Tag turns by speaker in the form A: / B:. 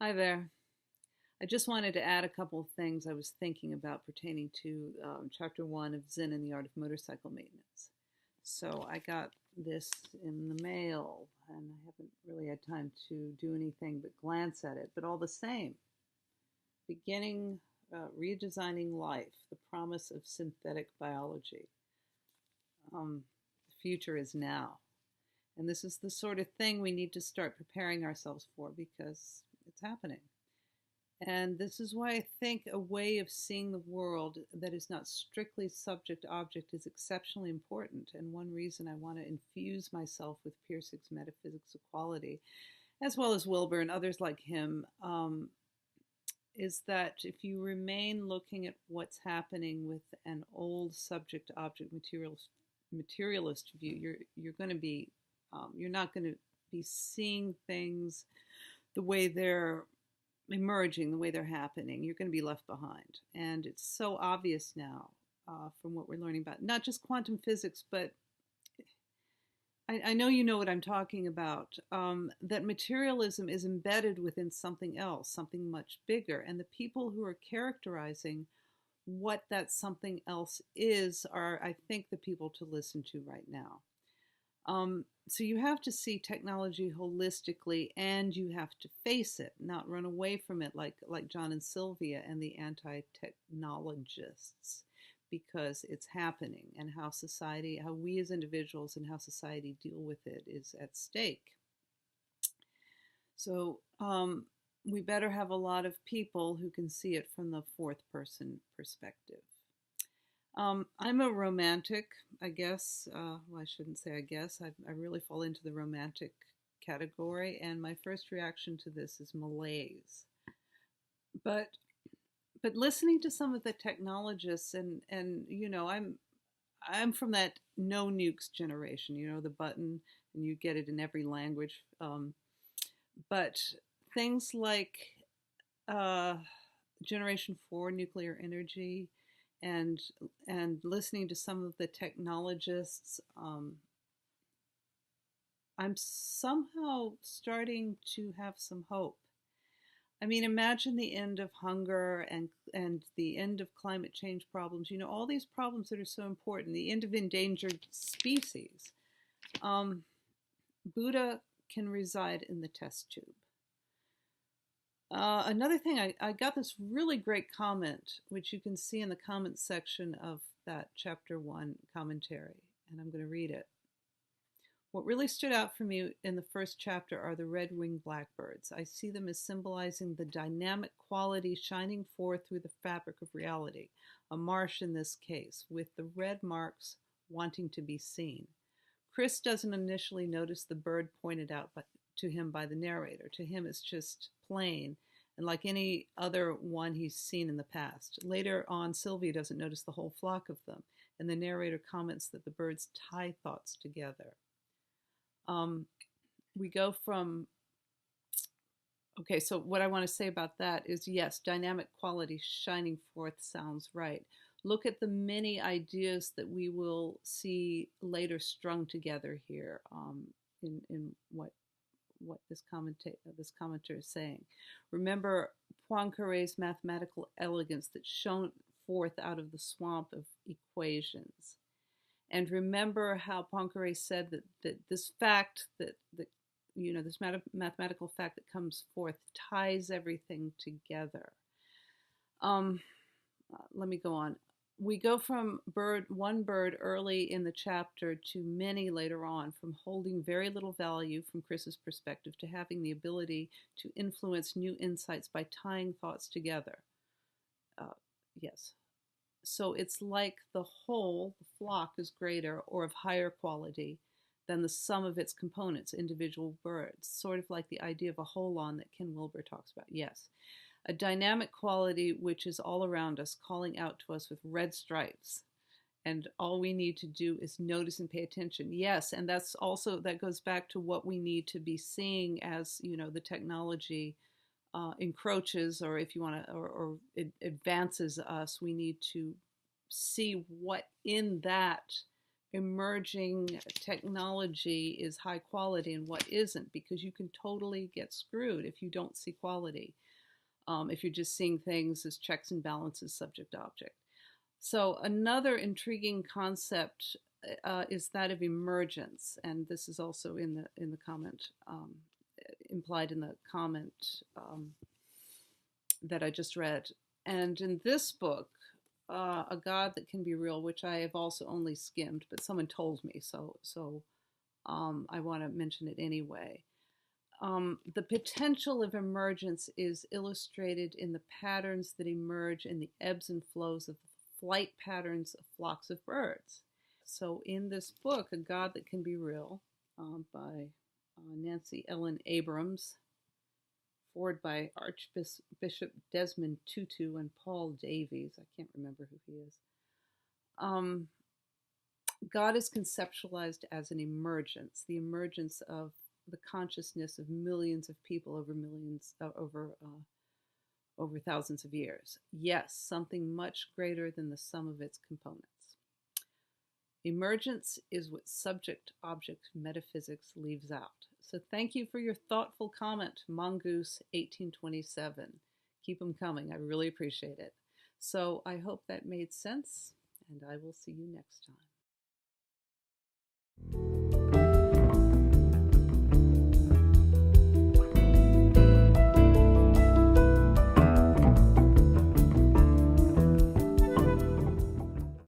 A: Hi there. I just wanted to add a couple of things I was thinking about pertaining to Chapter 1 of Zen and the Art of Motorcycle Maintenance. So I got this in the mail, and I haven't really had time to do anything but glance at it. But all the same, beginning redesigning life, the promise of synthetic biology. The future is now. And this is the sort of thing we need to start preparing ourselves for because it's happening. And this is why I think a way of seeing the world that is not strictly subject object is exceptionally important. And one reason I want to infuse myself with Pirsig's metaphysics of quality, as well as Wilbur and others like him, is that if you remain looking at what's happening with an old subject object materialist view, you're going to be you're not going to be seeing things the way they're emerging, the way they're happening. You're going to be left behind. And it's so obvious now from what we're learning about, not just quantum physics, but I know you know what I'm talking about, that materialism is embedded within something else, something much bigger. And the people who are characterizing what that something else is are, I think, the people to listen to right now. So you have to see technology holistically, and you have to face it, not run away from it like John and Sylvia and the anti-technologists, because it's happening, and how we as individuals and how society deal with it is at stake. So we better have a lot of people who can see it from the fourth person perspective. I'm a romantic, I guess. Well, I shouldn't say I guess. I really fall into the romantic category, and my first reaction to this is malaise. But listening to some of the technologists, and I'm from that no nukes generation. You know, the button, and you get it in every language. But things like uh, Generation 4 nuclear energy and listening to some of the technologists, I'm somehow starting to have some hope. I mean, imagine the end of hunger and the end of climate change problems. You know, all these problems that are so important. The end of endangered species. Um, Buddha can reside in the test tube. Another thing, I got this really great comment, which you can see in the comments section of that chapter 1 commentary, and I'm going to read it. What really stood out for me in the first chapter are the red-winged blackbirds. I see them as symbolizing the dynamic quality shining forth through the fabric of reality, a marsh in this case, with the red marks wanting to be seen. Chris doesn't initially notice the bird pointed out to him by the narrator. To him, it's just plain, and like any other one he's seen in the past. Later on, Sylvia doesn't notice the whole flock of them, and the narrator comments that the birds tie thoughts together. We go from, okay, so what I want to say about that is yes, dynamic quality shining forth sounds right. Look at the many ideas that we will see later strung together here in what this commenter is saying. Remember Poincaré's mathematical elegance that shone forth out of the swamp of equations. And remember how Poincaré said that this fact that this mathematical fact that comes forth ties everything together. Let me go on. We go from one bird early in the chapter to many later on, from holding very little value from Chris's perspective to having the ability to influence new insights by tying thoughts together. Yes. So it's like the whole, the flock, is greater or of higher quality than the sum of its components, individual birds, sort of like the idea of a holon that Ken Wilber talks about. Yes. A dynamic quality which is all around us, calling out to us with red stripes. And all we need to do is notice and pay attention. Yes, and that goes back to what we need to be seeing as, the technology encroaches, or if you want to, or it advances us. We need to see what in that emerging technology is high quality and what isn't, because you can totally get screwed if you don't see quality, if you're just seeing things as checks and balances, subject object. So another intriguing concept is that of emergence, and this is also in the comment, implied in the comment that I just read. And in this book, A God That Can Be Real, which I have also only skimmed, but someone told me, so I want to mention it anyway. The potential of emergence is illustrated in the patterns that emerge in the ebbs and flows of the flight patterns of flocks of birds. So in this book, A God That Can Be Real, by Nancy Ellen Abrams, forward by Archbishop Desmond Tutu and Paul Davies. I can't remember who he is. God is conceptualized as an emergence, the emergence of the consciousness of millions of people over thousands of years. Yes, something much greater than the sum of its components. Emergence is what subject-object metaphysics leaves out. So thank you for your thoughtful comment, Mongoose 1827. Keep them coming. I really appreciate it. So I hope that made sense, and I will see you next time.